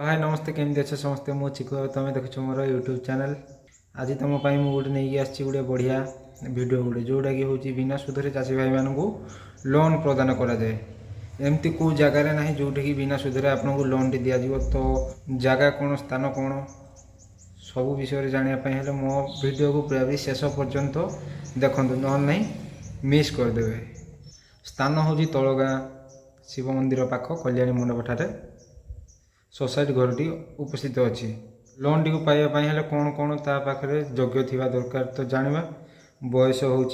हाय नमस्ते केमती अच्छे समस्ते मु चिकु तुम देखुच मोर यूट्यूब चैनल आज तुम गोटे नहीं आसी गोटे बढ़िया वीडियो गोटे जोटा कि हूँ बिना सुधरे चाषी भाई मानू लोन प्रदान कराए एमती कौ जगार ना जोटा कि बिना सुधरे आपको लोन टी दिज्व तो जगह कौन स्थान कौन सब विषय जानापी मो वीडियो को पूरा भी शेष पर्यंत देखु ना मिस करदे। स्थान हूँ तलगाँ शिव मंदिर पाख कल्याणी मंडप ठारे सोसाइटी घरटी उपस्थित अच्छी लोन टी पाइबा कौन कौन ता पाखे योग्य थिबा दरकार तो जानिबा बयस हूँ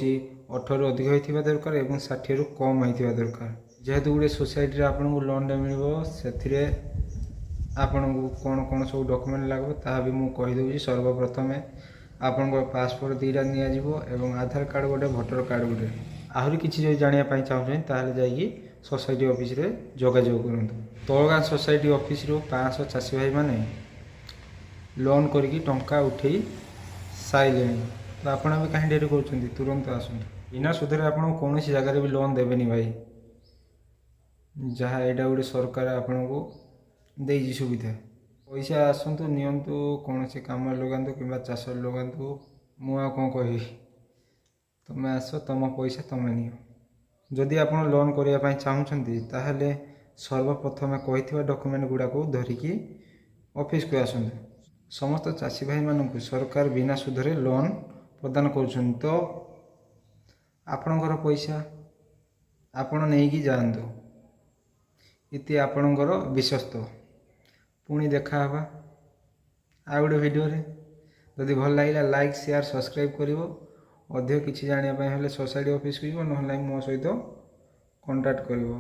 18 रु अधिक होइथिबा दरकार एवं 60 रु कम होइथिबा दरकार जेहेतु गोटे सोसाइटी आपको लोन मिल से आपन को कौन कौन सब डॉक्यूमेंट लगे ता भी मुझे कहीदे। सर्वप्रथम आपण पासपोर्ट दीटा नि आधार कार्ड गोटे भोटर कार्ड गोटे आहरी किसी जो जानापी चाहूँ जाकि सोसाइटी ऑफिस रे जोगाजोग करूँ। तलगाँ सोसाइटी ऑफिस रु 500 चाषी भाई माने लोन करके टंका उठे सारे तो आपड़ भी कहीं डेरी कर तुरंत आसुन बिना सुधरे आपको कौन जगह भी लोन देवेनि भाई जहाँ यहाँ गोटे सरकार आपन को दे सुविधा पैसा आसतु नियंतु कौन से कम लगातु कि चाष लगातु मुझे कौन कह तुम्हें आस तुम पैसा तुम्हें नि जदि आप लोन करने चाहूँगी ताहले सर्वप्रथम कही डॉक्यूमेंट गुड़ाक धरिकी ऑफिस को आसतु। समस्त चाषी भाई मानू सरकार बिना सुधरे लोन प्रदान कर तो आपणकर पैसा आपण नहीं जातु इति आपणकर विश्वस्त पुणी देखा आ गोटे वीडियो जदि भल लगे लाइक शेयर सब्सक्राइब करिवो अधिक किसी जानापी सोसाइटी ऑफिस को ना मो सहित कांटेक्ट करिवो।